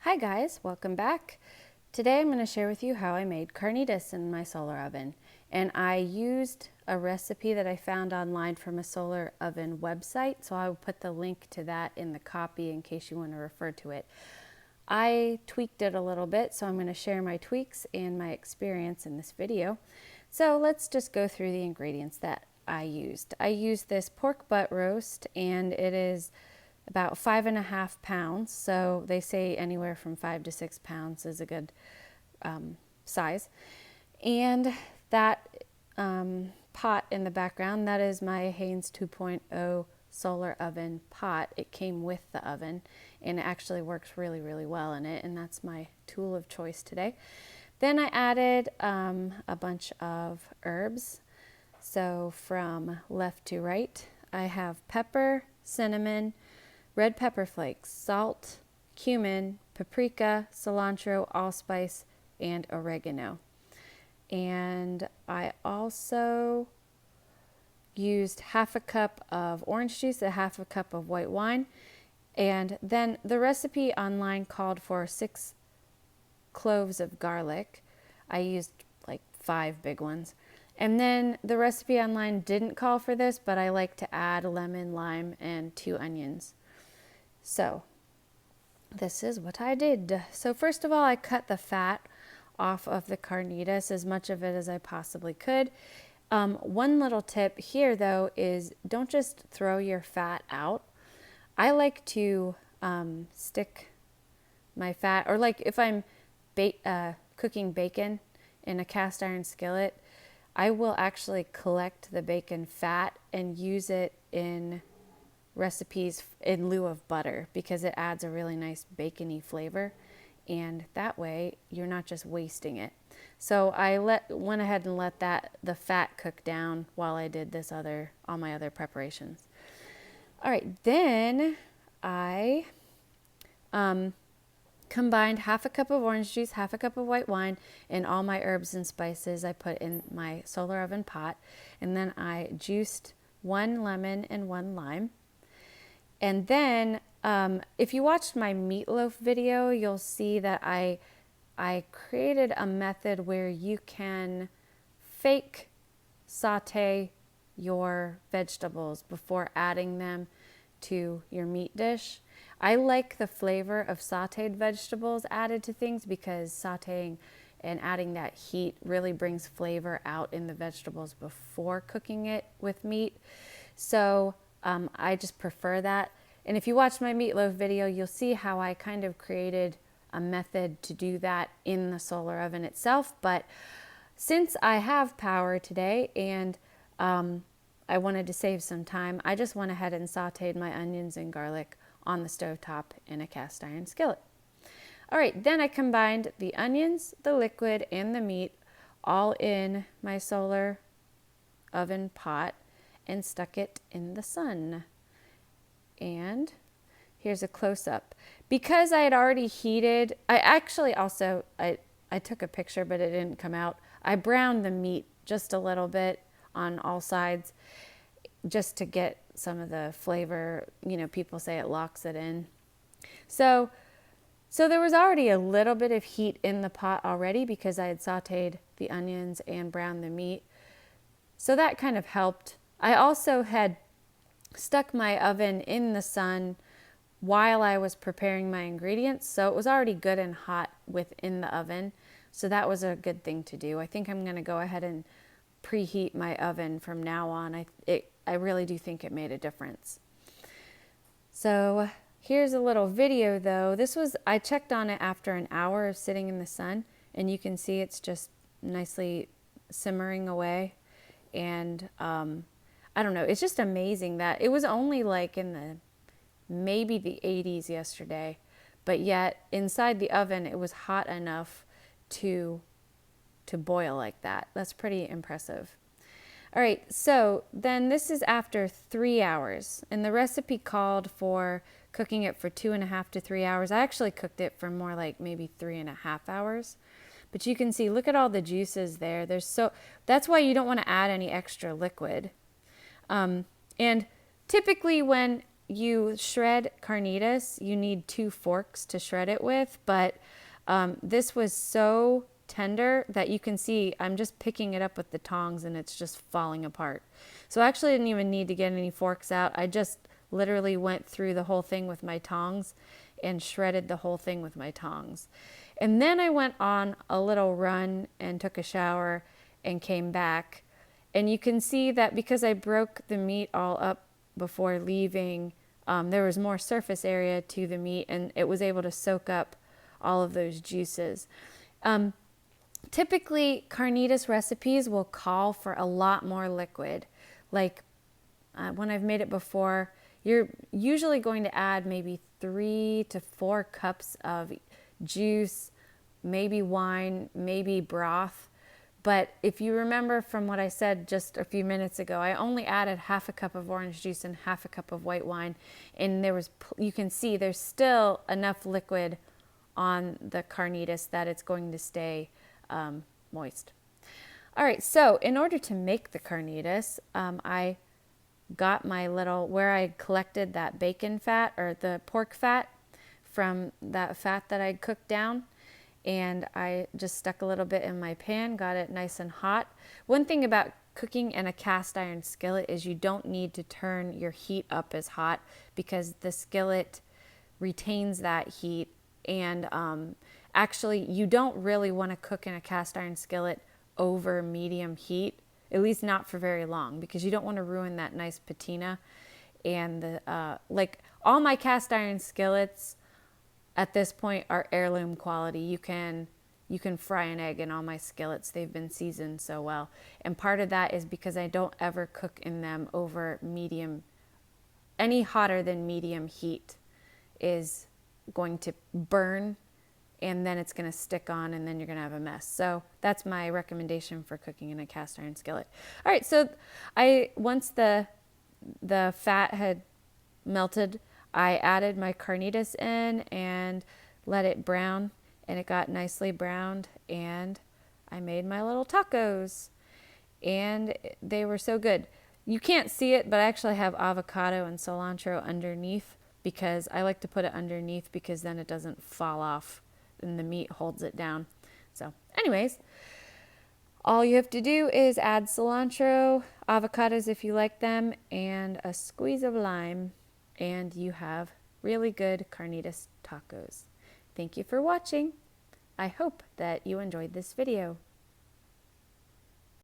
Hi guys, welcome back. Today I'm going to share with you how I made carnitas in my solar oven. And I used a recipe that I found online from a solar oven website, so I will put the link to that in the copy in case you want to refer to it. I tweaked it a little bit, so I'm going to share my tweaks and my experience in this video. So let's just go through the ingredients that I used. I used this pork butt roast, and it is about 5.5 pounds. So they say anywhere from 5 to 6 pounds is a good size. And that pot in the background, that is my Haines 2.0 solar oven pot. It came with the oven and it actually works really, really well in it. And that's my tool of choice today. Then I added a bunch of herbs. So from left to right, I have pepper, cinnamon, red pepper flakes, salt, cumin, paprika, cilantro, allspice, and oregano. And I also used half a cup of orange juice, a half a cup of white wine. And then the recipe online called for 6 cloves of garlic. I used like 5 big ones. And then the recipe online didn't call for this, but I like to add lemon, lime, and 2 onions. So this is what I did. So first of all, I cut the fat off of the carnitas, as much of it as I possibly could. One little tip here though is don't just throw your fat out. I like to stick my fat, or like if I'm cooking bacon in a cast iron skillet, I will actually collect the bacon fat and use it in recipes in lieu of butter because it adds a really nice bacony flavor, and that way you're not just wasting it. So I went ahead and let the fat cook down while I did all my other preparations. All right, then I combined half a cup of orange juice, half a cup of white wine, and all my herbs and spices I put in my solar oven pot, and then I juiced 1 lemon and 1 lime. And then if you watched my meatloaf video, you'll see that I created a method where you can fake saute your vegetables before adding them to your meat dish. I like the flavor of sauteed vegetables added to things because sauteing and adding that heat really brings flavor out in the vegetables before cooking it with meat. So I just prefer that. And if you watch my meatloaf video, you'll see how I kind of created a method to do that in the solar oven itself. But since I have power today and I wanted to save some time, I just went ahead and sauteed my onions and garlic on the stovetop in a cast iron skillet. All right, then I combined the onions, the liquid, and the meat all in my solar oven pot and stuck it in the sun. And here's a close-up. Because I had already heated, I took a picture, but it didn't come out. I browned the meat just a little bit on all sides just to get some of the flavor. You know, people say it locks it in. So there was already a little bit of heat in the pot already because I had sauteed the onions and browned the meat. So that kind of helped. I also had stuck my oven in the sun while I was preparing my ingredients, so it was already good and hot within the oven. So that was a good thing to do. I think I'm going to go ahead and preheat my oven from now on. I really do think it made a difference. So here's a little video though. I checked on it after an hour of sitting in the sun, and you can see it's just nicely simmering away. And I don't know, it's just amazing that it was only like in maybe the 80s yesterday, but yet inside the oven it was hot enough to boil like that. That's pretty impressive. All right, so then this is after 3 hours, and the recipe called for cooking it for 2.5 to 3 hours. I actually cooked it for more like maybe 3.5 hours. But you can see, look at all the juices there. That's why you don't want to add any extra liquid. And typically when you shred carnitas, you need 2 forks to shred it with, but this was so tender that you can see I'm just picking it up with the tongs and it's just falling apart. So I actually didn't even need to get any forks out. I just literally went through the whole thing with my tongs and shredded the whole thing with my tongs. And then I went on a little run and took a shower and came back. And you can see that because I broke the meat all up before leaving, there was more surface area to the meat and it was able to soak up all of those juices. Typically, carnitas recipes will call for a lot more liquid. Like when I've made it before, you're usually going to add maybe 3 to 4 cups of juice, maybe wine, maybe broth. But if you remember from what I said just a few minutes ago, I only added half a cup of orange juice and half a cup of white wine. And you can see there's still enough liquid on the carnitas that it's going to stay moist. All right, so in order to make the carnitas, I got my little, where I collected that bacon fat or the pork fat from that fat that I cooked down. And I just stuck a little bit in my pan, got it nice and hot. One thing about cooking in a cast iron skillet is you don't need to turn your heat up as hot because the skillet retains that heat. And actually, you don't really want to cook in a cast iron skillet over medium heat, at least not for very long, because you don't want to ruin that nice patina. And the like all my cast iron skillets at this point are heirloom quality. You can fry an egg in all my skillets. They've been seasoned so well. And part of that is because I don't ever cook in them over medium. Any hotter than medium heat is going to burn and then it's going to stick on and then you're going to have a mess. So that's my recommendation for cooking in a cast iron skillet. All right, so once the fat had melted, I added my carnitas in and let it brown, and it got nicely browned, and I made my little tacos, and they were so good. You can't see it, but I actually have avocado and cilantro underneath because I like to put it underneath because then it doesn't fall off and the meat holds it down. So anyways, all you have to do is add cilantro, avocados if you like them, and a squeeze of lime, and you have really good carnitas tacos. Thank you for watching. I hope that you enjoyed this video.